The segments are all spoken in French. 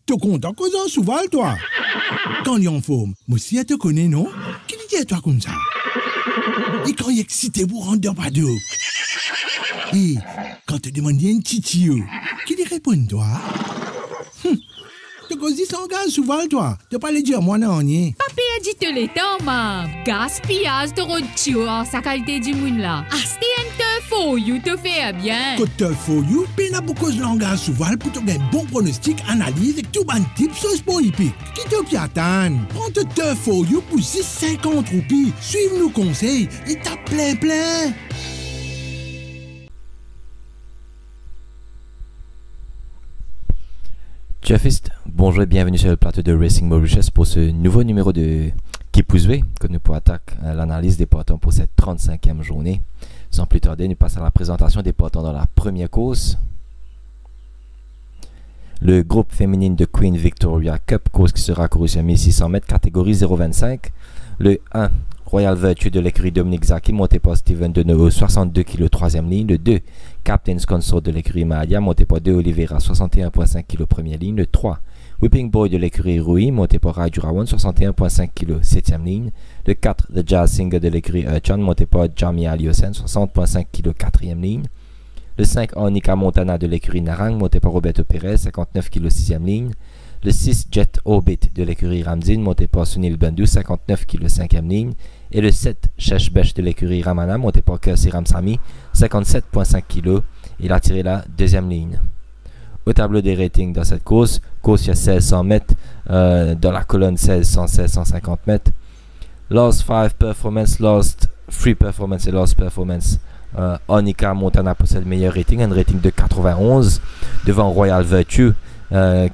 t'es content qu'on en souvent, toi. Quand il est en forme, moi aussi, elle te connaît, non? Qui dit à toi comme ça? Et quand il est excité pour rendre pas d'eau. Et quand tu demandes un titi, qui lui répond, toi? Tu causes ça en gaz souvent, toi. Tu pas le dire, moi, non, ni. Papi a dit te l'état, ma. Gaspillage de rodio en sa qualité du monde là. Asti un te faux, you te fait bien. Quand te faux, you, puis n'a beaucoup de langage souvent pour te gagner bon pronostic, analyse et tout bon type sur sport hippique. Qui te piatane? Prends te faux, you pour 6,50 roupies. Suive nos conseils et t'as plein. Jeffist, bonjour et bienvenue sur le plateau de Racing Mauritius pour ce nouveau numéro de Kipouzoé que nous pourrons attaquer l'analyse des partants pour cette 35e journée. Sans plus tarder, nous passons à la présentation des partants dans la première course. Le groupe féminine de Queen Victoria Cup, course qui sera courue sur 1600 mètres, catégorie 0,25. Le 1, Royal Virtue de l'écurie Dominique Zaki, monté par Steven Deneau, 62 kg, 3e ligne. Le 2, Captain's Consort de l'écurie Mahalia, monté par De Oliveira, 61,5 kg, première ligne. Le 3, Whipping Boy de l'écurie Rui, monté par Rai Durawan, 61,5 kg, 7e ligne. Le 4, The Jazz Singer de l'écurie Urchan, monté par Jamie Aliosen, 60,5 kg, 4e ligne. Le 5, Anika Montana de l'écurie Narang, monté par Roberto Perez, 59 kg, 6e ligne. Le 6, Jet Orbit de l'écurie Ramzin, monté par Sunil Bandhu, 59 kg, 5e ligne. Et le 7, Sheshbesh de l'écurie Ramana, monté par Kersi Ramsamy, 57,5 kg. Il a tiré la 2e ligne. Au tableau des ratings dans cette course, il y a 1600 mètres, dans la colonne 1600, 150 mètres. Last 5 performance, last 3 performance et last performance. Anika Montana possède le meilleur rating, un rating de 91, devant Royal Virtue,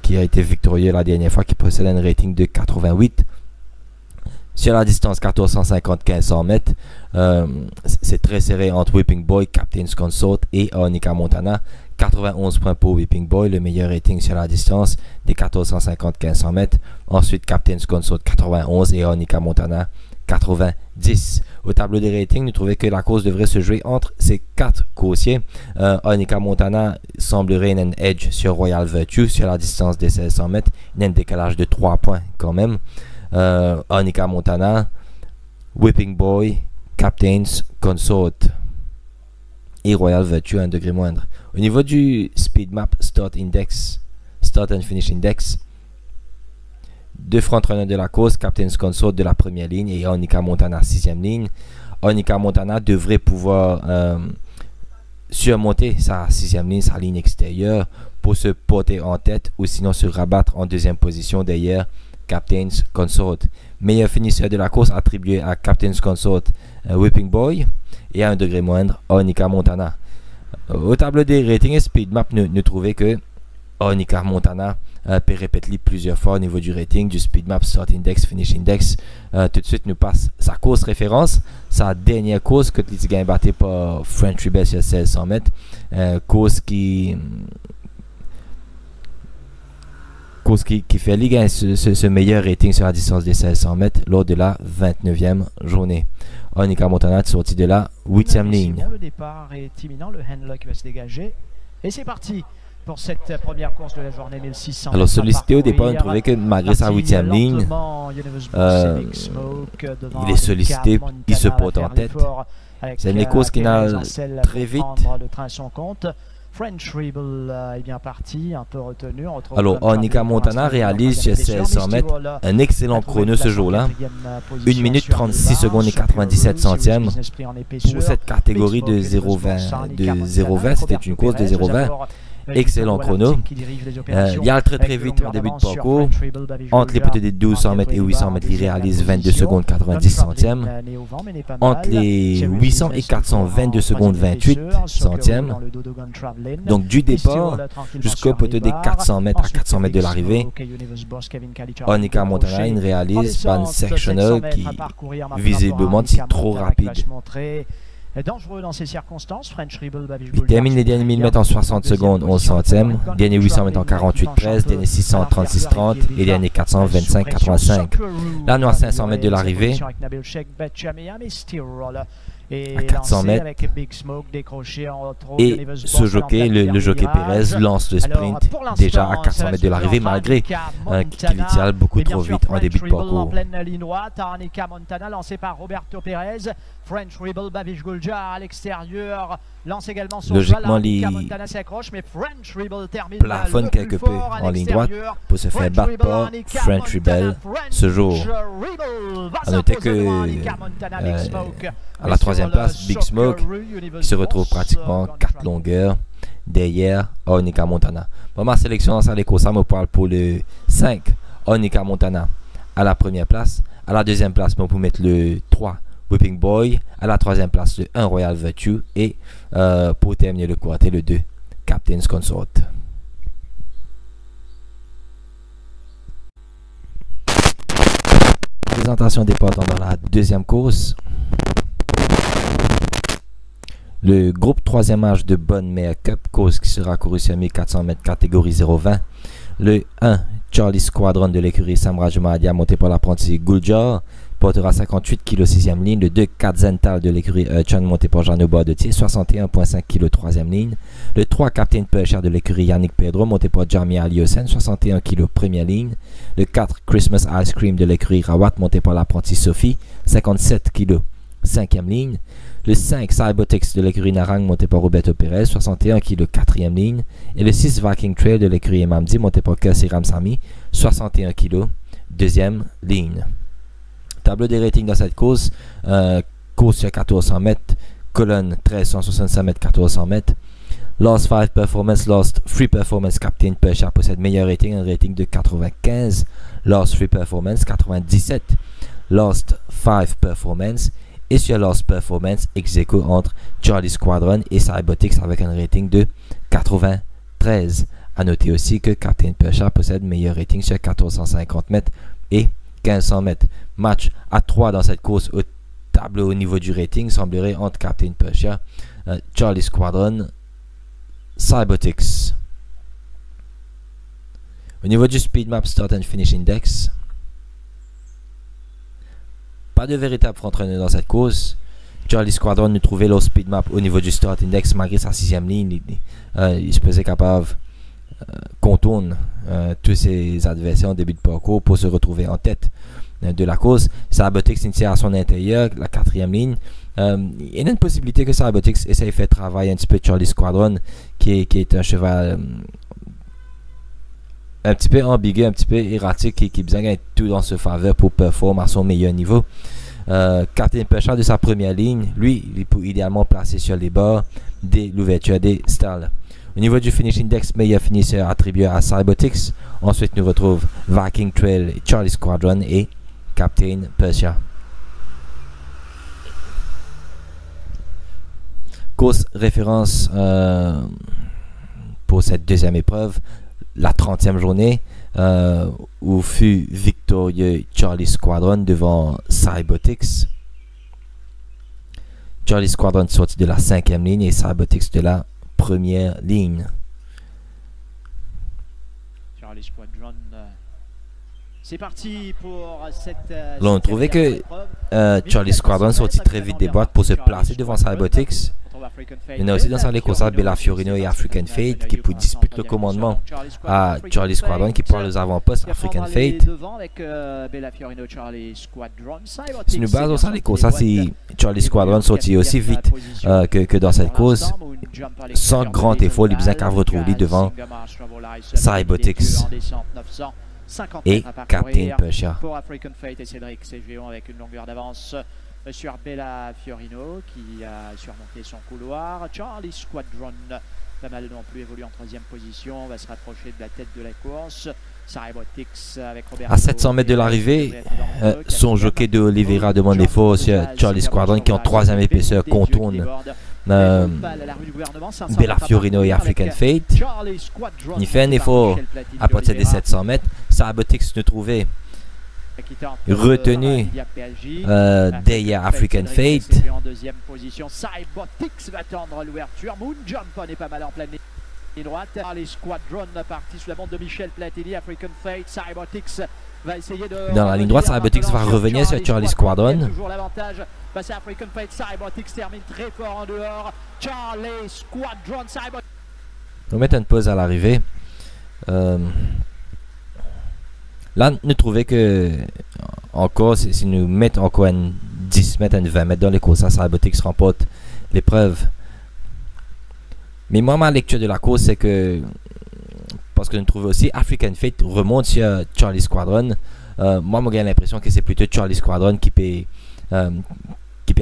qui a été victorieux la dernière fois, qui possède un rating de 88. Sur la distance 1450-1500 mètres, c'est très serré entre Whipping Boy, Captain's Consort et Anika Montana. 91 points pour Whipping Boy, le meilleur rating sur la distance des 1450-1500 mètres. Ensuite, Captain's Consort 91 et Anika Montana 90. Au tableau des ratings, nous trouvons que la course devrait se jouer entre ces 4 coursiers. Anika Montana semblerait un edge sur Royal Virtue sur la distance des 1600 mètres. Il y a un décalage de 3 points quand même. Anika Montana, Whipping Boy, Captain's Consort et Royal Virtue à 1 degré moindre. Au niveau du Speed Map Start and Finish Index, 2 frontrunners de la course, Captain's Consort de la première ligne et Anika Montana 6e ligne. Anika Montana devrait pouvoir surmonter sa 6e ligne, sa ligne extérieure, pour se porter en tête ou sinon se rabattre en 2e position derrière Captain's Consort. Meilleur finisseur de la course attribué à Captain's Consort, Whipping Boy, et à 1 degré moindre, Anika Montana. Au tableau des ratings et Speed Map, nous trouvons que Anika Montana peut répéter plusieurs fois au niveau du rating, du Speed Map Start Index, Finish Index. Tout de suite, nous passe sa course référence, sa dernière course que tu as battue par French Rebel sur 1600 mètres. Course qui fait ligue ce meilleur rating sur la distance des 1600 mètres lors de la 29e journée. Anika Montana est sorti de la 8e ligne. Le départ est imminent, le handlock va se dégager. Et c'est parti pour cette première course de la journée 1600. Alors sollicité au départ, on trouvait que malgré sa 8e ligne, il est sollicité, il se porte en tête. C'est une course qui n'a très vite. French Rebel est bien parti, un peu retenu. Alors, Anika Montana réalise sur 1600 mètres un excellent chrono ce jour-là. 1 minute 36 secondes et 97 centièmes. Pour cette catégorie de 0,20, c'était une course de 0,20. Excellent chrono. Il y a très vite en début de parcours. Entre les poteaux des 1200 mètres et 800 mètres, il réalise 22 secondes 90 centièmes. Entre les 800 et 400, 22 secondes 28 centièmes. Donc du départ jusqu'au poteau des 400 mètres à 400 mètres de l'arrivée, Anika Montana il réalise un sectional qui visiblement est trop rapide. Dangereux dans ces circonstances. French Rebel il termine les derniers 1000 mètres en 60 secondes 11 centièmes, dernier 800 mètres en 48,13, dernier 600 36,30 et dernier 400 25,85. Là nous à 500 mètres de l'arrivée. Et à 400 mètres. Avec Big Smoke décroché, on retrouve Et Oliver ce Sborn jockey, le jockey Pérez, lance le sprint déjà à 400 mètres de l'arrivée, malgré qu'il y tire beaucoup trop vite en début de parcours. En pleine ligne droite, Anika Montana lancé par Roberto Pérez. French Rebel, Babish Guljar à l'extérieur, lance également son logiquement, Anika Montana s'accroche, mais French Rebel termine plafonne quelque peu en ligne droite pour se faire battre par French Rebel ce jour. A noter que à la troisième place, Big Smoke qui se retrouve pratiquement 4 longueurs derrière Anika Montana. Bon, ma sélection dans les courses, ça me parle pour le 5, Anika Montana à la première place. À la deuxième place, on peut mettre le 3, Whipping Boy. À la troisième place, le 1, Royal Virtue. Et pour terminer le quartet, le 2, Captain's Consort. Présentation des partants dans la deuxième course. Le groupe 3e âge de Bonne Mère Cup, course qui sera couru sur 1400 mètres catégorie 0,20. Le 1, Charlie Squadron de l'écurie Samraj Mahadia, monté par l'apprenti Guljar, portera 58 kg 6e ligne. Le 2, Katzental de l'écurie Chan, monté par Jean Bordetier, 61,5 kg 3e ligne. Le 3, Captain Percher de l'écurie Yannick Pedro, monté par Jeremy Aliosen, 61 kg 1er ligne. Le 4, Christmas Ice Cream de l'écurie Rawat, monté par l'apprenti Sophie, 57 kg 5e ligne. Le 5, Cybertex de l'écurie Narang, monté par Roberto Pérez, 61 kg 4e ligne. Et le 6, Viking Trail de l'écurie Mamdi, monté par Kersi Ramsamy, 61 kg 2e ligne. Tableau des ratings dans cette course. Course sur 1400 mètres, colonne 1365 mètres 1400 mètres. Last 5 Performance, Last 3 Performance, Captain Percher possède meilleur rating, un rating de 95. Last 3 Performance, 97. Last 5 Performance. Et sur Last Performance, ex-aequo entre Charlie Squadron et Cybertix avec un rating de 93. A noter aussi que Captain Percher possède meilleur rating sur 1450 mètres et 1500 mètres. Match à 3 dans cette course au tableau au niveau du rating semblerait entre Captain Percher, Charlie Squadron, Cybertix. Au niveau du Speed Map Start and Finish Index, pas de véritable front-runner dans cette course. Charlie Squadron nous trouvait leur speed map au niveau du start index malgré sa 6e ligne. Il se faisait capable contourne tous ses adversaires en début de parcours pour se retrouver en tête de la course. Cybertix initie à son intérieur, la 4e ligne. Il y a une possibilité que Cybertix essaye de faire travailler un petit peu Charlie Squadron qui est un cheval un petit peu ambigu, un petit peu erratique qui a besoin de tout dans ce faveur pour performer à son meilleur niveau. Captain Percher de sa première ligne, lui, il est idéalement placé sur les bords dès l'ouverture des stalls. Au niveau du finish index, meilleur finisseur attribué à Cybertix. Ensuite, nous retrouve Viking Trail, Charlie Squadron et Captain Percher. Course référence pour cette deuxième épreuve. La 30e journée où fut victorieux Charlie Squadron devant Cybertix. Charlie Squadron sorti de la 5e ligne et Cybertix de la 1re ligne. Charlie Squadron, c'est parti pour cette. Là, on trouvait que Charlie Squadron sortit très vite des boîtes pour se placer devant Cybertix. Il y en a aussi dans les courses Bella Fiorino et African Fate qui disputent le commandement à Charlie Squadron qui parle aux avant-postes African Fate. Si nous basons sur les courses, si Charlie Squadron sortit aussi vite que dans cette course, sans grand effort, les besoins qu'à retrouver devant Cybertix et Captain Percher. Pour African Fate et Cédric Cégéon avec une longueur d'avance sur Bella Fiorino qui a surmonté son couloir. Charlie Squadron, pas mal non plus, évolue en 3e position, va se rapprocher de la tête de la course. Cybertix avec Robert. À 700 mètres de l'arrivée, son jockey de Oliveira demande des forces sur Charlie Squadron qui en 3e épaisseur contourne Bella Fiorino et African Fate. Il fait un effort à partir des 700 mètres. Cybertix ne trouvait retenu derrière African Fate. En 2e position, Cybertix va tendre l'ouverture. Moon Jump n'est pas mal en pleine ligne. Et droite, les Squadron partis sous la montre de Michel Platini, African Fate, Cybertix va essayer de... Dans la ligne droite, Cybertix va revenir sur Charlie Squadron. Toujours l'avantage face à African Fate, Cybertix termine très fort en dehors. Charlie Squadron, Cybertix. On va mettre une pause à l'arrivée. Là, nous trouvons que encore, si nous mettons encore une 10 mètres, une 20 mètres dans les courses, Cybertix remporte l'épreuve. Mais moi, ma lecture de la course, c'est que, parce que nous trouvons aussi African Fate remonte sur Charlie Squadron. Moi, j'ai l'impression que c'est plutôt Charlie Squadron qui peut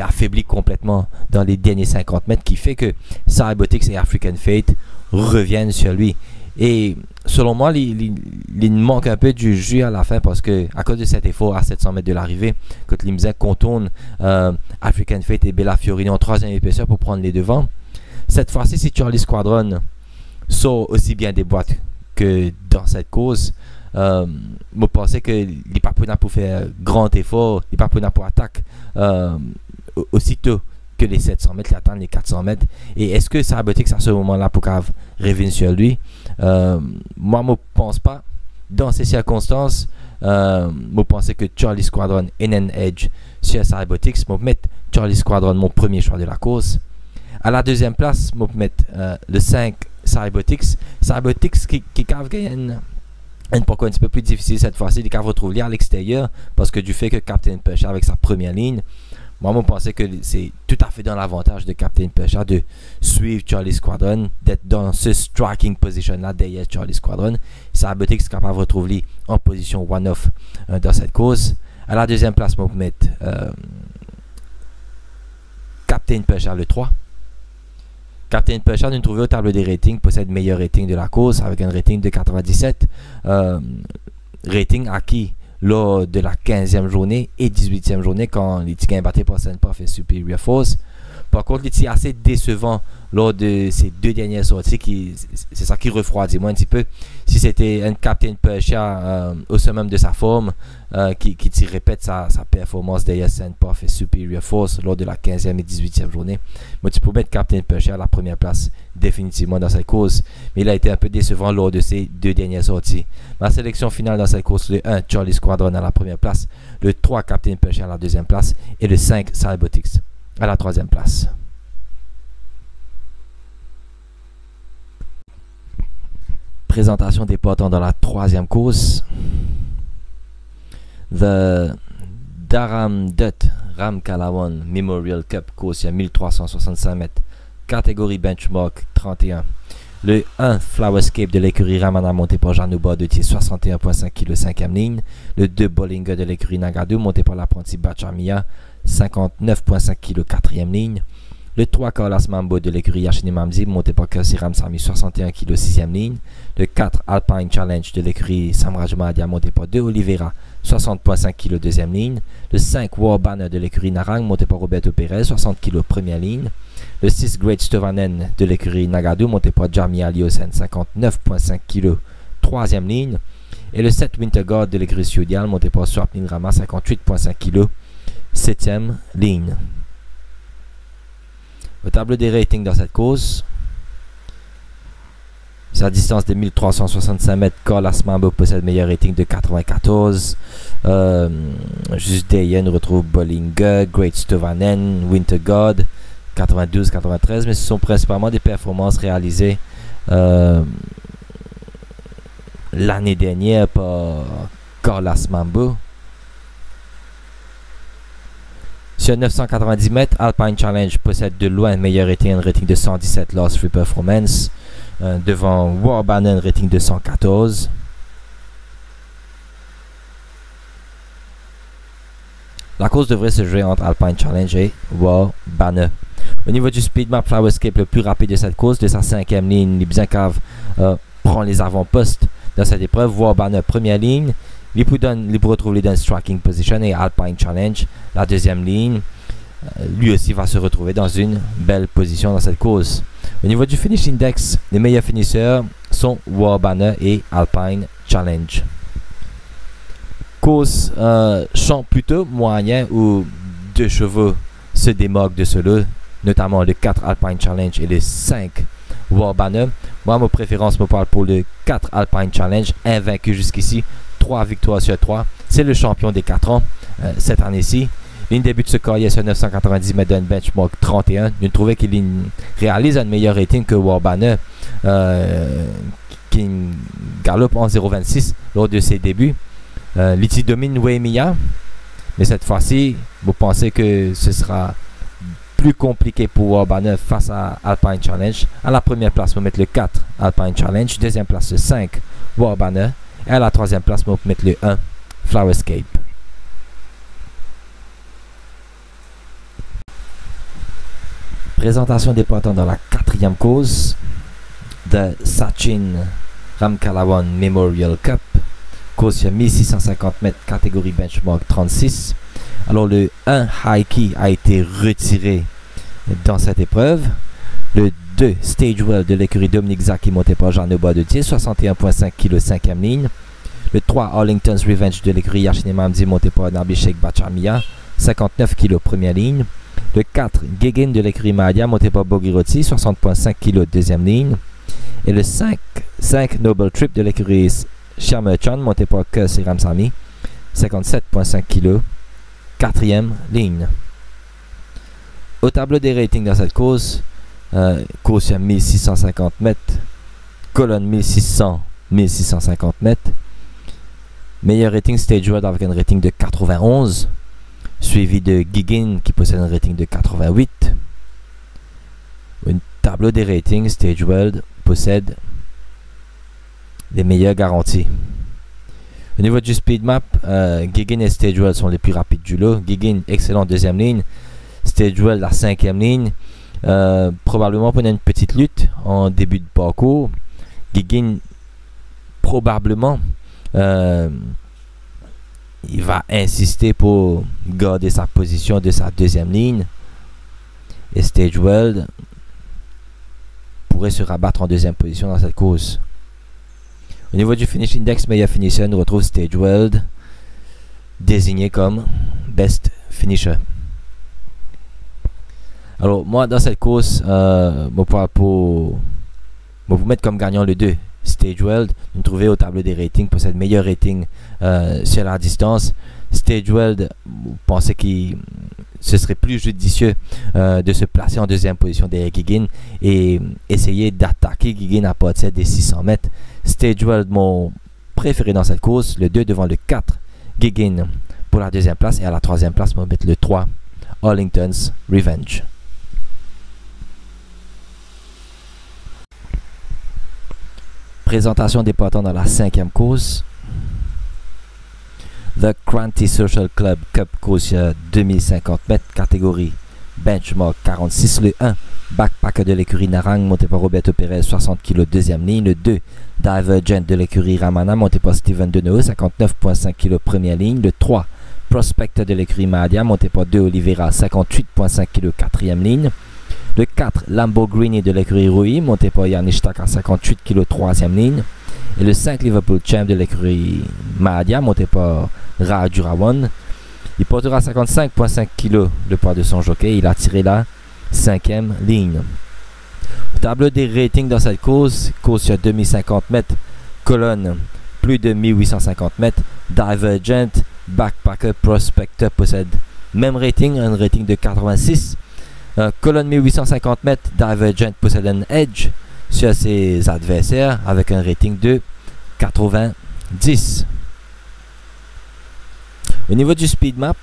affaiblir complètement dans les derniers 50 mètres, qui fait que Cybertix et African Fate reviennent sur lui. Et selon moi, il manque un peu du jus à la fin, parce que à cause de cet effort à 700 mètres de l'arrivée, quand Limzek contourne African Fate et Bella Fiorino en troisième épaisseur pour prendre les devants. Cette fois-ci, si Charlie Squadron sort aussi bien des boîtes que dans cette course, je pensais qu'il n'est pas pour faire grand effort, il n'est pas pour attaquer aussitôt que les 700 mètres, il attend les 400 mètres. Et est-ce que Cybertix à ce moment-là pour qu'il revienne sur lui? Moi, je ne pense pas. Dans ces circonstances, je pensais que Charlie Squadron et un edge sur Cybertix. Je vais mettre Charlie Squadron mon premier choix de la course. À la deuxième place, je vais mettre le 5 Cybertix. Cybertix qui a gagné un parcours un petit peu plus difficile cette fois-ci. Il a retrouvé à l'extérieur parce que du fait que Captain Pusher avec sa première ligne, moi, je pensais que c'est tout à fait dans l'avantage de Captain Pusher de suivre Charlie Squadron, d'être dans ce striking position-là derrière Charlie Squadron. Cybertix est capable de retrouver en position one-off dans cette course. À la deuxième place, je vais mettre Captain Pusher le 3. Captain Pusher, nous trouvons au tableau des ratings, possède le meilleur rating de la course avec un rating de 97. Rating acquis lors de la 15e journée et 18e journée quand les Tigans battés par Saint-Puff et Superior Force. Par contre, il est assez décevant lors de ces deux dernières sorties. C'est ça qui refroidit moi un petit peu. Si c'était un Captain Pusher au summum de sa forme, qui répète sa performance derrière Saint-Puff et Superior Force lors de la 15e et 18e journée, moi tu peux mettre Captain Pusher à la première place définitivement dans cette course. Mais il a été un peu décevant lors de ces deux dernières sorties. Ma sélection finale dans cette course, le 1 Charlie Squadron à la première place, le 3 Captain Pusher à la deuxième place et le 5 Cybertix à la troisième place. Présentation des partants dans la troisième course. The Durham Dutt Ram Kalawan Memorial Cup course à 1365 mètres. Catégorie benchmark 31. Le 1 Flowerscape de l'écurie Ramana monté par Janouba de 61,5 kg 5e ligne. Le 2 Bollinger de l'écurie Nagado monté par l'apprenti Bachamia 59,5 kg 4e ligne. Le 3 Carlos Mambo de l'écurie Yachini Mamzi monté par Kersi Ramsami 61 kg 6e ligne. Le 4 Alpine Challenge de l'écurie Samraj Mahadia monté par 2 Oliveira 60,5 kg 2e ligne. Le 5 War Banner de l'écurie Narang monté par Roberto Perez 60 kg 1er ligne. Le 6 Great Stovanen de l'écurie Nagado monté par Jamie Aliosen 59,5 kg 3e ligne. Et le 7 Winterguard de l'écurie Sudial monté par Swapnin Rama 58,5 kg 7e ligne. Au tableau des ratings dans cette course, sa distance de 1365 mètres, Carlos Mambo possède le meilleur rating de 94. Juste derrière, on retrouve Bollinger, Great Stovanen, Winterguard 92-93, mais ce sont principalement des performances réalisées l'année dernière par Carlos Mambo. Sur 990 mètres, Alpine Challenge possède de loin le meilleur rating, un rating de 117 Lost Free Performance, devant War Banner, un rating de 114. La course devrait se jouer entre Alpine Challenge et War Banner. Au niveau du speed map, Flowerscape le plus rapide de cette course, de sa 5e ligne, Libzankov prend les avant-postes dans cette épreuve. War Banner première ligne, il peut retrouver dans striking position, et Alpine Challenge la deuxième ligne, lui aussi va se retrouver dans une belle position dans cette course. Au niveau du finish index, les meilleurs finisseurs sont War Banner et Alpine Challenge. Course champ plutôt moyen où deux chevaux se démarquent de ceux-là, notamment le 4 Alpine Challenge et le 5 War Banner. Moi, ma préférence me parle pour le 4 Alpine Challenge, invaincu jusqu'ici, 3 victoires sur 3. C'est le champion des 4 ans cette année-ci. Il débute ce carrière sur 990 mètres d'un benchmark 31. Je trouvais qu'il réalise un meilleur rating que Warbanner, qui galope en 0,26 lors de ses débuts. L'ITI domine Waimea, mais cette fois-ci, vous pensez que ce sera plus compliqué pour Warbanner face à Alpine Challenge. À la première place, on va mettre le 4 Alpine Challenge. Deuxième place, le 5 Warbanner. Et à la troisième place, on va mettre le 1 Flowerscape. Présentation des partants dans la 4e course de Sachin Ramkalawan Memorial Cup. Course sur 1650 mètres, catégorie benchmark 36. Alors le 1 Haiki a été retiré dans cette épreuve. Le 2 Stagewell de l'écurie Dominique Zaki monté par Jean Bois de Thiers, 61,5 kg 5e ligne. Le 3 Arlington's Revenge de l'écurie Yachine Mamdi monté par Nabishek Bachamia, 59 kg première ligne. Le 4 Gagin de l'écurie Mahadia monté par Bogiroti, 60,5 kg deuxième ligne. Et le 5 Noble Trip de l'écurie Shermerchan monté par Kus et Ramsami, 57,5 kg quatrième ligne. Au tableau des ratings dans cette course, course sur 1650 mètres, colonne 1650 mètres. Meilleur rating Stagewell avec un rating de 91, suivi de Gigin qui possède un rating de 88. Un tableau des ratings, Stagewell possède les meilleures garanties. Au niveau du speed map, Gigin et Stagewell sont les plus rapides du lot. Gigin, excellent deuxième ligne. Stagewell, la 5e ligne. Probablement pendant une petite lutte en début de parcours. Gigin, probablement, il va insister pour garder sa position de sa deuxième ligne. Et Stagewell pourrait se rabattre en deuxième position dans cette course. Au niveau du finish index, meilleur finisher, on retrouve Stagewell désigné comme best finisher. Alors moi dans cette course, je vais vous mettre comme gagnant le 2 Stagewell. Vous trouvez au tableau des ratings, possède meilleur rating sur la distance. Stagewell, vous pensez que ce serait plus judicieux de se placer en deuxième position derrière Gigin et essayer d'attaquer Gigin à partir des 600 mètres. Stagewell, mon préféré dans cette course, le 2 devant le 4 Gigin pour la deuxième place, et à la troisième place, on va mettre le 3 Arlington's Revenge. Présentation des partants dans la 5e course. The Cranty Social Club Cup course 2050 mètres, catégorie benchmark 46. Le 1 Backpacker de l'écurie Narang monté par Roberto Perez, 60 kg deuxième ligne. Le 2 Divergent de l'écurie Ramana monté par Steven Deneo, 59,5 kg première ligne. Le 3 Prospector de l'écurie Mahadia monté par 2 Oliveira, 58,5 kg quatrième ligne. Le 4 Lamborghini de l'écurie Rui monté par Yannick Tak à 58 kg troisième ligne. Et le 5 Liverpool Champ de l'écurie Mahadia monté par Rajurawan. Il portera 55,5 kg le poids de son jockey. Il a tiré la 5e ligne. Au tableau des ratings dans cette course, course sur 2050 mètres, colonne plus de 1850 mètres, Divergent, Backpacker, Prospector possède même rating, un rating de 86. Colonne 1850 mètres, Divergent possède un edge sur ses adversaires avec un rating de 90. Au niveau du speed map,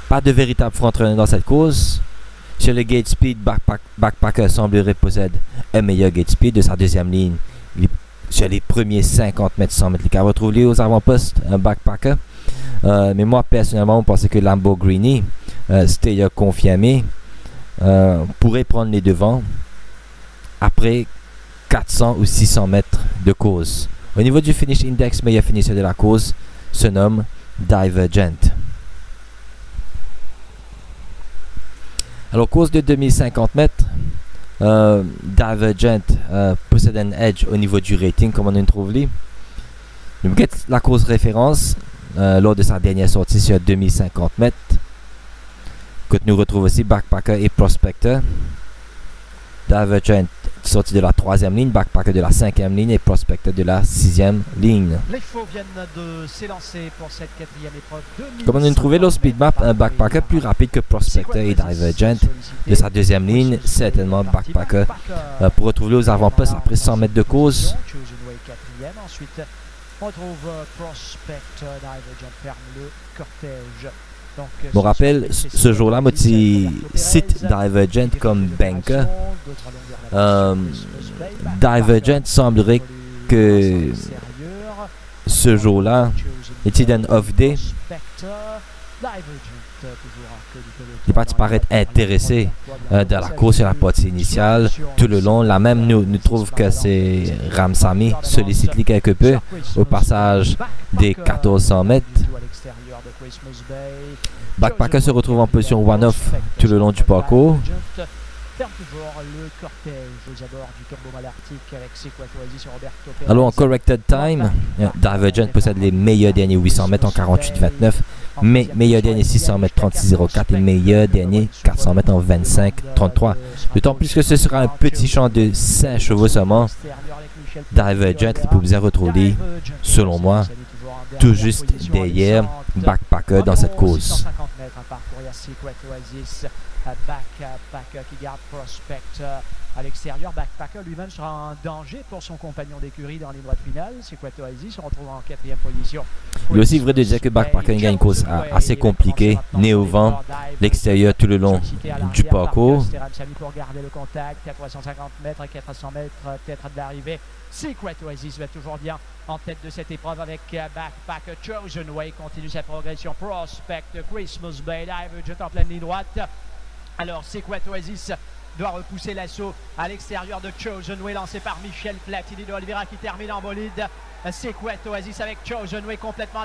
pas de véritable front-runner dans cette course. Sur le gate speed, Backpacker semblerait posséder un meilleur gate speed de sa deuxième ligne. Sur les premiers 50 mètres, 100 mètres, il va retrouver aux avant-postes un Backpacker. Mais moi, personnellement, je pensais que Lamborghini, c'était confirmé, pourrait prendre les devants après 400 ou 600 mètres de course. Au niveau du finish index, meilleur finisher de la course se nomme Divergent. Alors, course de 2050 mètres, Divergent possède un edge au niveau du rating, comme on en trouve là. Nous guette la course référence lors de sa dernière sortie sur 2050 mètres. Que nous retrouvons aussi Backpacker et Prospector. Divergent sorti de la 3e ligne, Backpacker de la 5e ligne et Prospector de la 6e ligne. Les chevaux viennent de s'élancer pour cette 4e épreuve. Comme on a trouvé le speed map, un Backpacker plus rapide que Prospector et Divergent de sa 2e ligne, certainement Backpacker pour retrouver aux avant-postes après 100 mètres de course. Ensuite, on retrouve Prospector, Divergent ferme le cortège. Je me rappelle, ce jour-là, moi, je cite Divergent comme banker. Divergent semblerait que ce jour-là était un off-day. Il parti paraître intéressé de la course et la partie initiale tout le long. Là même, nous trouve que c'est Ramsamy sollicite quelque peu au passage des 1400 mètres. Backpacker se retrouve en position one-off tout le long du parcours. Alors en corrected time, Divergent possède les meilleurs derniers 800 mètres en 48-29, mais meilleur dernier 600 mètres 36-04 et meilleur dernier 400 mètres en 25-33. D'autant plus que ce sera un petit champ de 5 chevaux seulement. Divergent, les peut bien retrouver, selon moi, tout juste derrière Backpacker dans cette course. Backpacker qui garde Prospector à l'extérieur. Backpacker lui-même sera en danger pour son compagnon d'écurie dans les droites finales. Sequat Oasis se retrouve en 4e position. Il est aussi vrai de dire que Backpacker gagne une course assez compliquée, né au vent, l'extérieur tout le long du parcours. Pour garder le contact, 450 mètres, 400 mètres, peut-être de l'arrivée. Sequat Oasis va toujours bien en tête de cette épreuve avec Backpacker. Chosen Way continue sa progression. Prospector, Christmas Bay, Divergent en pleine ligne droite. Alors, Sequat Oasis doit repousser l'assaut à l'extérieur de Chosen Way, lancé par Michel Platini de Oliveira qui termine en bolide. Sequat Oasis avec Chosen Way complètement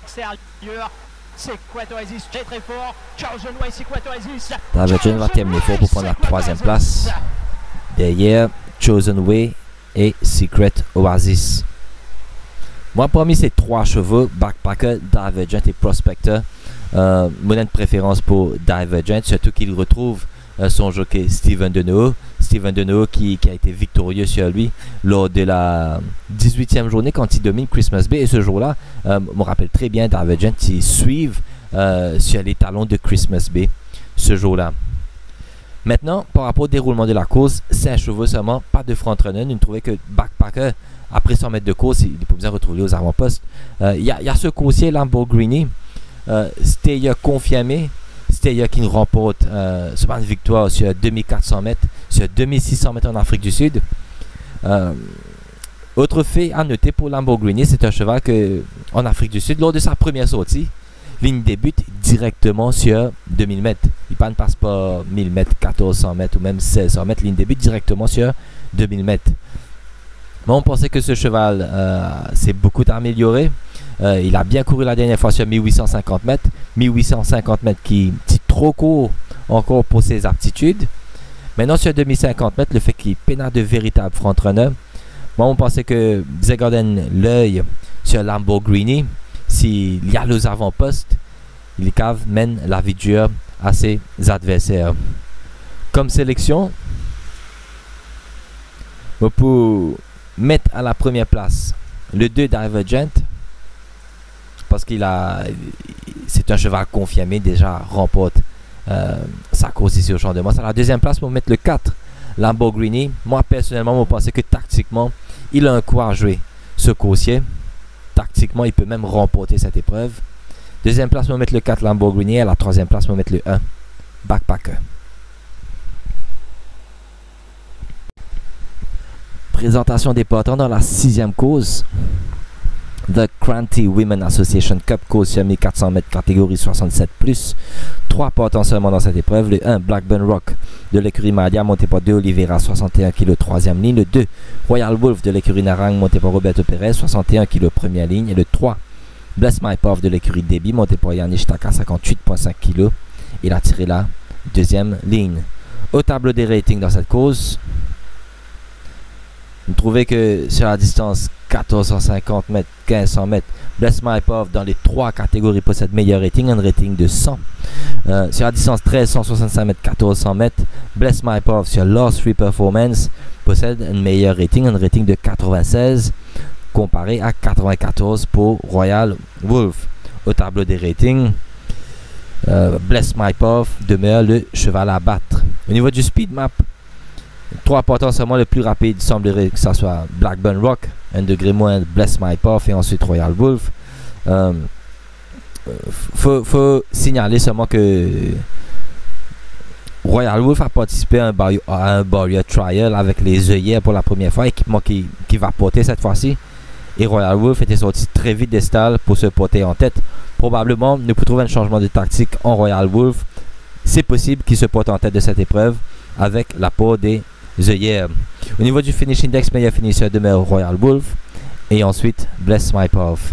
extérieur. Sequat Oasis très très fort. Chosen Way, Sequat Oasis. Divergent va terminer fort pour prendre la 3e place. Derrière, Chosen Way et Secret Oasis. Moi, parmi ces 3 chevaux, Backpacker, Divergent et Prospector, mon de préférence pour Divergent, surtout qu'il retrouve son jockey Steven Deneuve. Steven Deneuve qui a été victorieux sur lui lors de la 18e journée quand il domine Christmas Bay. Et ce jour-là, me rappelle très bien Divergent qui suivent sur les talons de Christmas Bay ce jour-là. Maintenant, par rapport au déroulement de la course, 5 chevaux seulement, pas de front-runner. Nous trouvons que Backpacker, après 100 mètres de course, il peut bien retrouver aux avant-postes. Il y a ce coursier Lamborghini. Steyer confirmé, Steyer qui nous remporte une victoire sur 2400 mètres, sur 2600 mètres en Afrique du Sud. Autre fait à noter pour Lamborghini, c'est un cheval que en Afrique du Sud, lors de sa première sortie, ligne débute directement sur 2000 mètres. Il ne passe pas 1000 mètres, 1400 mètres ou même 1600 mètres, ligne débute directement sur 2000 mètres. Mais on pensait que ce cheval s'est beaucoup amélioré. Il a bien couru la dernière fois sur 1850 mètres. 1850 mètres qui est trop court encore pour ses aptitudes. Maintenant sur 2050 mètres, le fait qu'il pénètre de véritables front-runners. Moi, on pensait que Zegorden l'œil sur Lamborghini. S'il y a les avant-postes, il mène la vie dure à ses adversaires. Comme sélection, pour mettre à la première place le 2 Divergent, parce c'est un cheval confirmé, déjà remporte sa course ici au Champ de Mars. À la deuxième place, pour mettre le 4 Lamborghini. Moi personnellement, je pensais que tactiquement, il a un coup à jouer, ce coursier. Tactiquement, il peut même remporter cette épreuve. Deuxième place, pour mettre le 4 Lamborghini. À la troisième place, pour mettre le 1 Backpacker. Présentation des partants dans la 6e course. The Cranty Women Association Cup course sur 1400 mètres catégorie 67+. 3 partants seulement dans cette épreuve. Le 1 Blackburn Rock de l'écurie Madia monté par 2 Oliveira 61 kg 3e ligne. Le 2 Royal Wolf de l'écurie Narang monté par Roberto Perez 61 kg première ligne. Et le 3 Bless My Path de l'écurie Debbie monté par Yannick Taka 58,5 kg. Il a tiré la 2e ligne. Au tableau des ratings dans cette course, Vous trouvez que sur la distance 1450 mètres, 1500 mètres, Bless My Puff dans les 3 catégories possède meilleur rating, un rating de 100. Sur la distance 1365 mètres, 1400 mètres, Bless My Puff sur Lost Free Performance possède un meilleur rating, un rating de 96 comparé à 94 pour Royal Wolf. Au tableau des ratings, Bless My Puff demeure le cheval à battre. Au niveau du speed map, 3 potentiellement le plus rapide semblerait que ce soit Blackburn Rock, 1 degré moins Bless My Puff et ensuite Royal Wolf. Faut signaler seulement que Royal Wolf a participé à un barrier trial avec les œillères pour la première fois, équipement qui va porter cette fois-ci. Et Royal Wolf était sorti très vite des stalles pour se porter en tête. Probablement, nous pouvons trouver un changement de tactique en Royal Wolf. C'est possible qu'il se porte en tête de cette épreuve avec l'apport des œillères. Au niveau du finish index, meilleur finisseur demeure Royal Wolf. Et ensuite, Bless My Puff.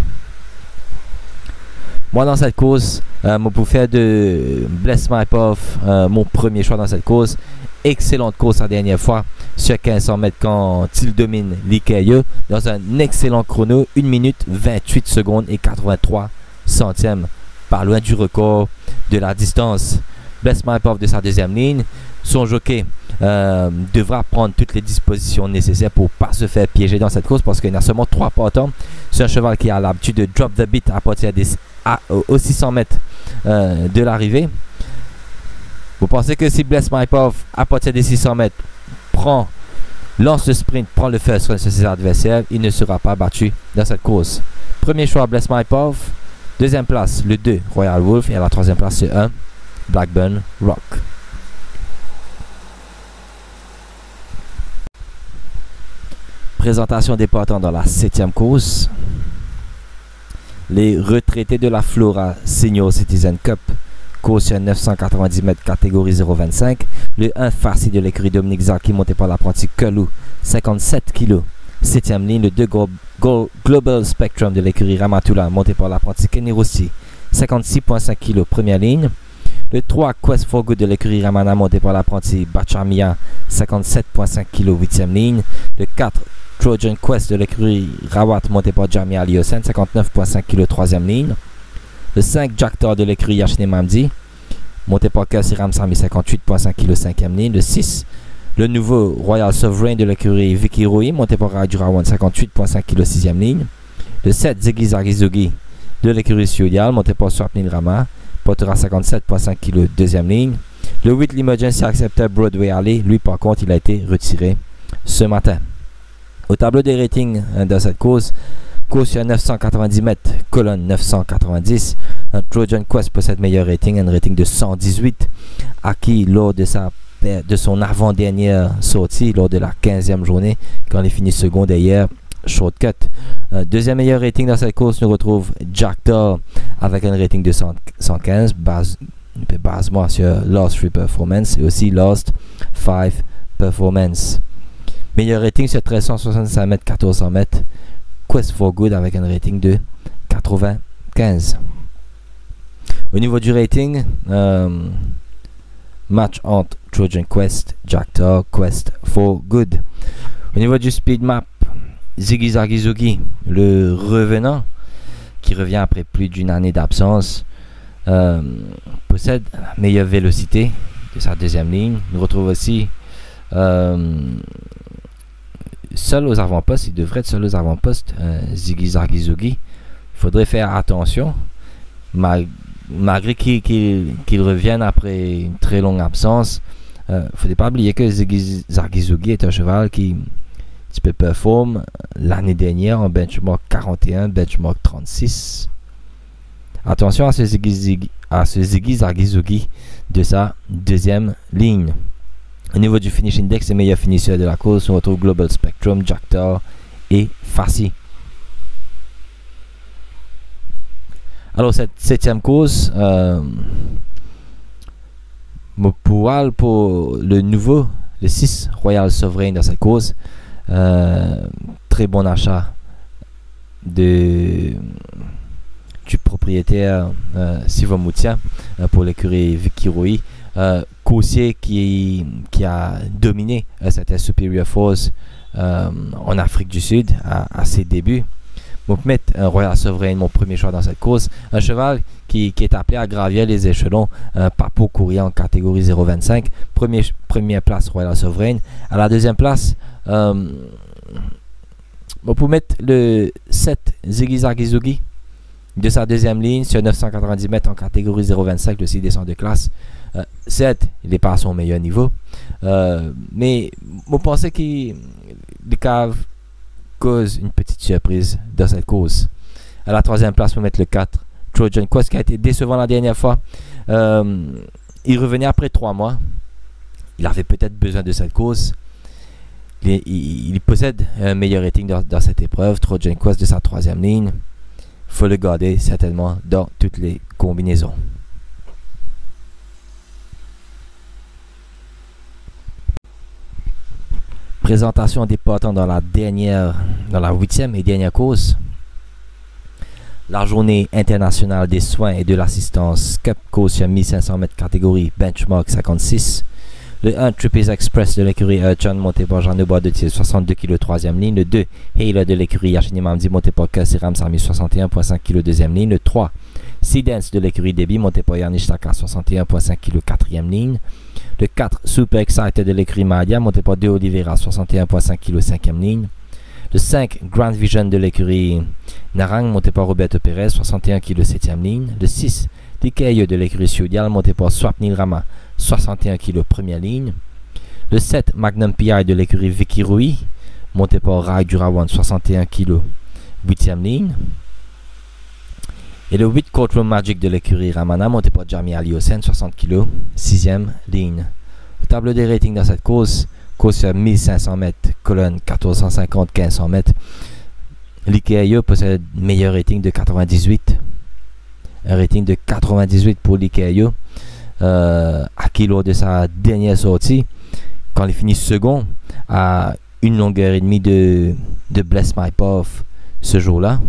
Moi, dans cette course, je peux faire de Bless My Puff mon premier choix dans cette course. Excellente course la dernière fois sur 1500 mètres quand il domine l'Ikea dans un excellent chrono, 1 minute 28 secondes et 83 centièmes, pas loin du record de la distance. Bless My Puff de sa deuxième ligne, son jockey devra prendre toutes les dispositions nécessaires pour ne pas se faire piéger dans cette course parce qu'il y a seulement 3 partants. C'est un cheval qui a l'habitude de drop the beat à partir aux 600 mètres de l'arrivée. Vous pensez que si Bless My Puff à partir des 600 mètres lance le sprint, prend le first run sur ses adversaires, il ne sera pas battu dans cette course. Premier choix Bless My Puff, deuxième place le 2 Royal Wolf et à la troisième place le 1 Blackburn Rock. Présentation des partants dans la 7e course. Les retraités de la Flora Senior Citizen Cup, course sur 990 mètres, catégorie 0,25. Le 1 Farsi de l'écurie Dominique Zaki, monté par l'apprenti Kelou, 57 kg. 7e ligne, le 2 Global Spectrum de l'écurie Ramatula, monté par l'apprenti Kenny Rossi, 56,5 kg. Première ligne. Le 3 Quest for Good de l'écurie Ramana, monté par l'apprenti Bachamia, 57,5 kg. 8e ligne. Le 4 Trojan Quest de l'écurie Rawat, monté par Jamia Aliosen, 59,5 kg. 3e ligne. Le 5 Jacktar de l'écurie Yashne Mamdi, monté par Kassi Ramsami, 58,5 kg. 5e ligne. Le 6 le nouveau Royal Sovereign de l'écurie Vicky Rui, monté par Rajurawan, 58,5 kg. 6e ligne. Le 7 Ziggy Zagizugi de l'écurie Sudial, monté par Swapnil Rama, portera 57,5 kg. 2e ligne. Le 8 l'Emergency Accepted Broadway Alley, lui par contre il a été retiré ce matin. Au tableau des ratings de cette course sur 990 mètres, colonne 990, un Trojan Quest possède meilleur rating, un rating de 118, acquis lors de son avant-dernière sortie, lors de la 15e journée, quand il finit second derrière Shortcut. Deuxième meilleur rating dans cette course, nous retrouve Jackdaw avec un rating de 115, basement sur Lost Free Performance et aussi Lost 5 Performance. Meilleur rating sur 1365 mètres, 1400 mètres, Quest for Good avec un rating de 95. Au niveau du rating, match entre Trojan Quest, Jackdaw, Quest for Good. Au niveau du speed map, Ziggy Zagizugi, le revenant, qui revient après plus d'une année d'absence, possède la meilleure vélocité de sa deuxième ligne. On retrouve aussi seul aux avant-postes, il devrait être seul aux avant-postes, Ziggy Zagizugi. Il faudrait faire attention, malgré qu'il revienne après une très longue absence. Il ne faudrait pas oublier que Ziggy Zagizugi est un cheval qui peut performer l'année dernière en benchmark 41, benchmark 36. Attention à ce Ziggy Zagizugi de sa deuxième ligne. Au niveau du finish index, les meilleurs finisseurs de la course, on retrouve Global Spectrum, Jackdaw et Farsi. Alors cette 7e course, pour le nouveau, le 6 Royal Sovereign dans cette course, très bon achat du propriétaire Sivo Moutia pour l'écurie Vicky Rui. coursier qui a dominé cette Superior Force en Afrique du Sud à ses débuts. Pour mettre un Royal Sovereign, mon premier choix dans cette course, un cheval qui est appelé à gravir les échelons par pour courir en catégorie 0,25. Première place Royal Sovereign. À la deuxième place, pour mettre le 7 Ziggy Zagizugi de sa deuxième ligne sur 990 mètres en catégorie 0,25, le 6 descend de classe. 7, il n'est pas à son meilleur niveau. Mais je pensais qu'il cave cause une petite surprise dans cette course. À la troisième place, pour mettre le 4 Trojan Quest qui a été décevant la dernière fois. Il revenait après 3 mois. Il avait peut-être besoin de cette course. Il possède un meilleur rating dans cette épreuve. Trojan Quest de sa troisième ligne. Il faut le garder certainement dans toutes les combinaisons. Présentation des partants dans la 8e et dernière course. La journée internationale des soins et de l'assistance Cup course sur 1500 mètres catégorie Benchmark 56. Le 1 Trippies Express de l'écurie Urchan monté par Jean Bois de Thiel 62 kg 3e ligne. Le 2 Hailer de l'écurie Yachini Mamdi monté par Kassi Ramsami 61,5 kg 2e ligne. Le 3 Sea Dance de l'écurie Debbie monté par Yarnish Taka 61,5 kg 4e ligne. Le 4 Super Excited de l'écurie Madia monté par De Oliveira 61,5 kg 5e ligne. Le 5 Grand Vision de l'écurie Narang monté par Roberto Perez 61 kg 7e ligne. Le 6 DKE de l'écurie Sudial monté par Swapnil Rama 61 kg première ligne. Le 7 Magnum PI de l'écurie Vicky Rui monté par Rai Durawan 61 kg 8e ligne. Et le 8 Courtroom Magic de l'écurie Ramana monté par Jamie Aliosen 60 kg 6e ligne. Au tableau des ratings dans cette course sur 1500 mètres, colonne 1450, 1500 mètres. L'IKEA possède un meilleur rating de 98. Un rating de 98 pour l'IKEA. Acquis lors de sa dernière sortie, quand il finit second à une longueur et demie de Bless My Path ce jour-là.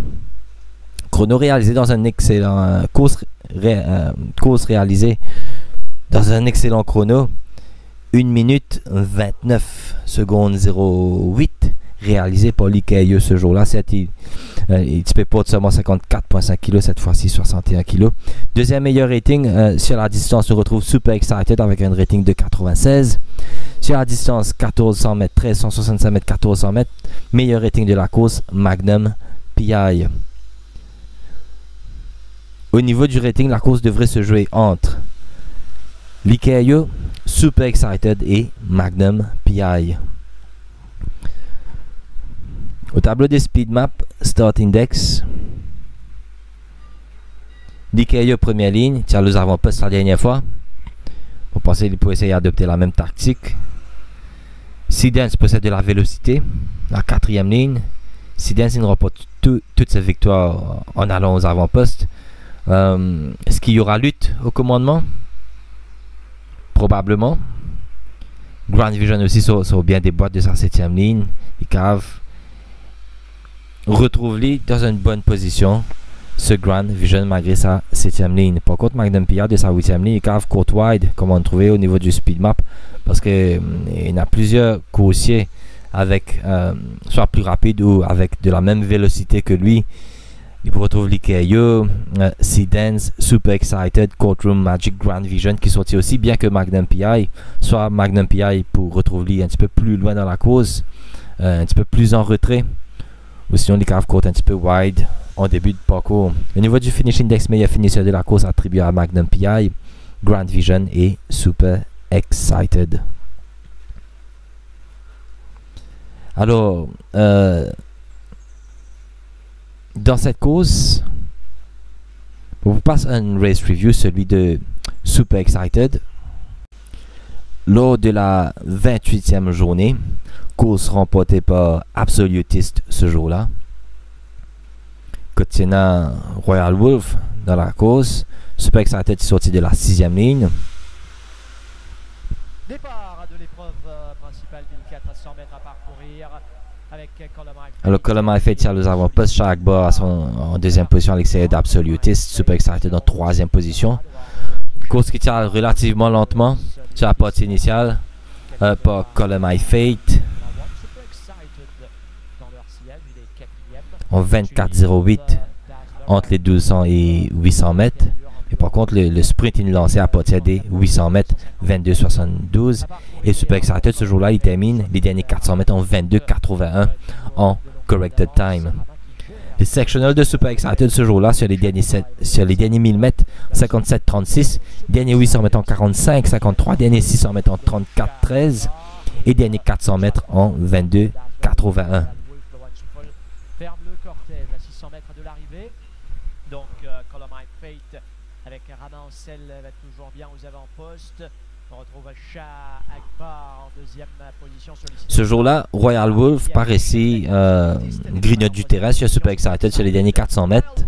Chrono réalisé dans un excellent course réalisée dans un excellent chrono. 1 minute 29 secondes 08 réalisé par l'IKE ce jour-là. Il porte seulement 54,5 kg, cette fois-ci 61 kg. Deuxième meilleur rating sur la distance, on retrouve Super Excited avec un rating de 96. Sur la distance 1400 mètres, 1365 mètres, 1400 mètres, meilleur rating de la course, Magnum PI. Au niveau du rating, la course devrait se jouer entre l'IKE, Super Excited et Magnum PI. Au tableau des speed maps, Start Index, l'IKE première ligne, tient les avant-postes la dernière fois. Pour penser qu'il peut essayer d'adopter la même tactique. Sea Dance possède de la vélocité, la 4e ligne. Sea Dance remporte toutes ses victoires en allant aux avant-postes. Est-ce qu'il y aura lutte au commandement? Probablement. Grand Vision aussi sont bien des boîtes de sa 7e ligne. Et Cave retrouve-les dans une bonne position, ce Grand Vision malgré sa 7e ligne. Par contre, Magnum PI de sa 8e ligne, Cave court wide, comme on trouvait au niveau du speed map, parce qu'il y a plusieurs coursiers avec soit plus rapide ou avec de la même vélocité que lui. Il retrouve l'IKEA, Sea Dance, Super Excited, Courtroom Magic, Grand Vision qui sortit aussi bien que Magnum PI. Soit Magnum PI pour retrouver un petit peu plus loin dans la course, un petit peu plus en retrait. Ou sinon les caves court un petit peu wide en début de parcours. Au niveau du finish index, meilleur finisseur de la course attribué à Magnum PI, Grand Vision et Super Excited. Alors, dans cette course, on vous passe un race review, celui de Super Excited. Lors de la 28e journée, course remportée par Absolutist ce jour-là. Cotina Royal Wolf dans la course. Super Excited est sorti de la 6e ligne. Départ de l'épreuve principale d'une 400 mètres à parcourir. Alors Colomai fait tire les avant-postes, chaque bas en deuxième position à l'extérieur d'Absolutist, Super Excited en 3e position. Course qui tient relativement lentement sur la partie initiale par Color My Fate en 24,08 entre les 1200 et 800 mètres. Et par contre, le sprint il est lancé à partir des 800 mètres, 22,72. Et Super Excited, ce jour-là, il termine les derniers 400 mètres en 22,81 en corrected time. Les sectionals de Super Excited ce jour-là, sur les derniers 1000 mètres, 57,36. Derniers 800 mètres en 45,53. Derniers 600 mètres en 34,13. Et derniers 400 mètres en 22,81. Ferme le cortège à 600 mètres de l'arrivée. Donc, Color My Fate avec Ramancel va toujours bien aux avant-postes. On retrouve Shah Akbar en deuxième position sur les. Ce jour-là, Royal Wolf paraissait grignote du terrain sur Super Excited sur les derniers 400 mètres.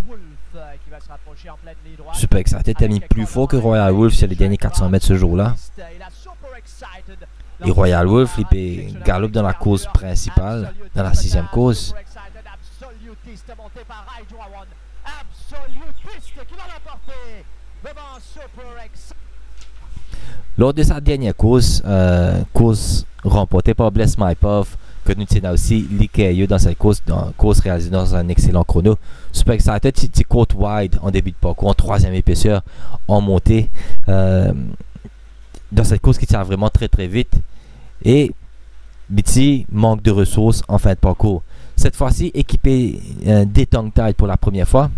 Super Excited a mis plus fort que Royal Wolf sur les derniers 400 mètres ce jour-là. Et Royal Wolf, il galope dans la course principale, dans la 6e course. Lors de sa dernière course, course remportée par Bless My Path, que nous tenons aussi l'IKEA dans cette course réalisée dans un excellent chrono. Super Excited, c'est court wide en début de parcours, en 3e épaisseur, en montée. Dans cette course qui tient vraiment très très vite. Et Bitty manque de ressources en fin de parcours. Cette fois-ci, équipé des tongue tie pour la première fois.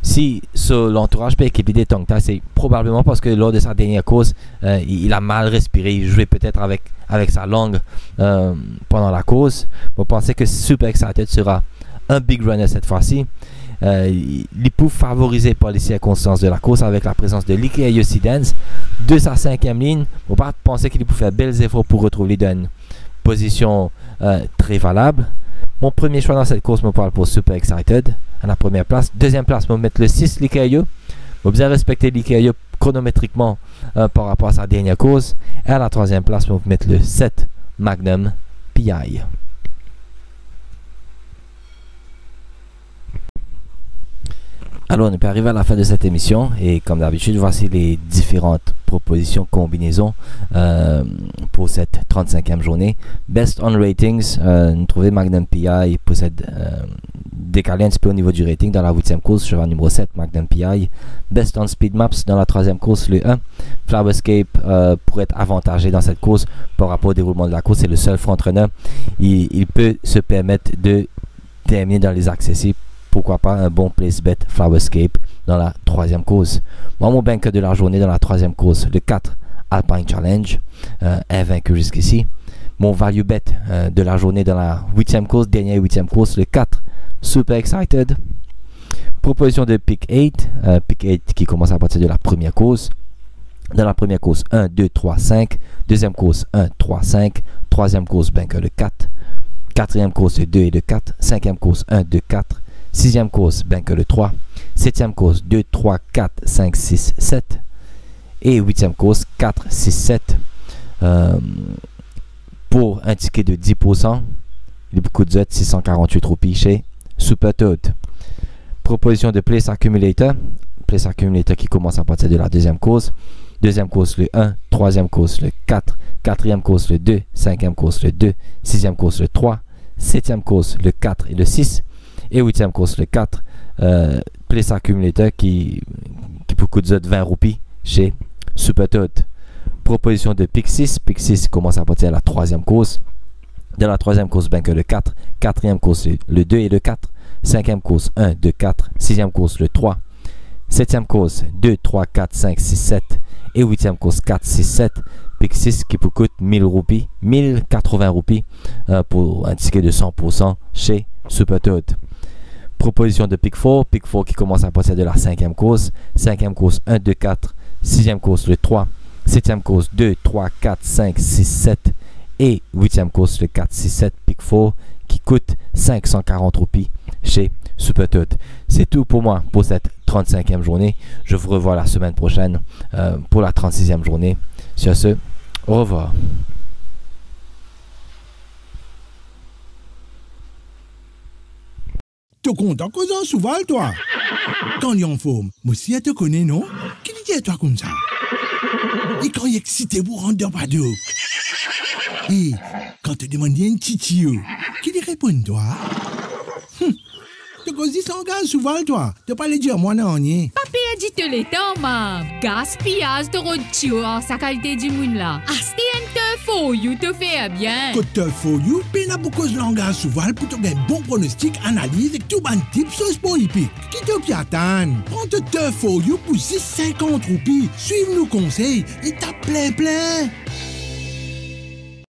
Si l'entourage peut équiper des tongue tie, c'est probablement parce que lors de sa dernière course, il a mal respiré. Il jouait peut-être avec sa langue pendant la course. On pensait que Super Excited sera un big runner cette fois-ci. Il peut favoriser par les circonstances de la course avec la présence de l'IKEA Yosidens de sa 5e ligne. On peut penser qu'il peut faire belles efforts pour retrouver une position très valable. Mon premier choix dans cette course me parle pour Super Excited à la première place. Deuxième place, je vais mettre le 6 l'IKEA. Vous bien respecter l'IKEA chronométriquement par rapport à sa dernière course. Et à la troisième place, je vais mettre le 7 Magnum PI. Alors, on est arrivé à la fin de cette émission et comme d'habitude, voici les différentes propositions, combinaisons pour cette 35e journée. Best on ratings, nous trouvons Magnum PI possède décalé un petit peu au niveau du rating dans la 8e course, cheval numéro 7, Magnum PI. Best on speed maps dans la 3e course, le 1. Flowerscape pourrait être avantagé dans cette course par rapport au déroulement de la course, c'est le seul front-runner. Il peut se permettre de terminer dans les accessibles. Pourquoi pas un bon place bet Flowerscape dans la 3e course. Moi, mon banker de la journée dans la 3e course, le 4 Alpine Challenge, invaincu jusqu'ici. Mon value bet de la journée dans la 8e course, dernière 8e course, le 4 Super Excited. Proposition de pick 8, pick 8 qui commence à partir de la première course. Dans la première course, 1, 2, 3, 5. Deuxième course, 1, 3, 5. Troisième course, banker le 4. Quatrième course, le 2 et le 4. Cinquième course, 1, 2, 4. Sixième course, banker le 3. Septième course, 2, 3, 4, 5, 6, 7. Et huitième course, 4, 6, 7. Pour un ticket de 10%, les beaucoup de 648 roupies chez Super Toad. Proposition de Place Accumulator. Place Accumulator qui commence à partir de la deuxième course. Deuxième course, le 1. Troisième course, le 4. Quatrième course, le 2. Cinquième course, le 2. Sixième course, le 3. Septième course, le 4 et le 6. Et huitième course, le 4. Place Accumulator qui peut coûter 20 roupies chez Super Toad. Proposition de Pick 6. Pick 6 commence à partir de la troisième course. Dans la troisième course, banker le 4. Quatrième course, le 2 et le 4. Cinquième course, 1, 2, 4. Sixième course, le 3. Septième course, 2, 3, 4, 5, 6, 7. Et huitième course, 4, 6, 7. Pick 6 qui peut coûter 1000 roupies, 1080 roupies pour un ticket de 100% chez Super Toad. Proposition de Pick 4. Pick 4 qui commence à partir de la cinquième course. Cinquième course, 1, 2, 4. Sixième course, le 3. Septième course, 2, 3, 4, 5, 6, 7. Et huitième course, le 4, 6, 7. Pick 4 qui coûte 540 roupies chez Super Toad. C'est tout pour moi pour cette 35e journée. Je vous revois la semaine prochaine pour la 36e journée. Sur ce, au revoir. Tu content causant souvent, toi? Quand il y a en forme, moi aussi, tu connais, non? Qui dit toi comme ça? Et quand il est excité pour rendre pas d'eau. Et quand tu demandes un titio, qui lui répond toi? Tu causes sans gaz souvent toi. Tu pas le dire moi non ni. Papi a dit tout le temps, mam. Gaspillage de radio en sa qualité du monde là. Acheter un te for you te fait bien. Que te for you, peine à beaucoup de langage souvent pour te gagner bon pronostic, analyse et tout bon type sur sport hippique. Qui te piatane? Prends te for you pour 6,50 roupies. Suive nos conseils et t'as plein.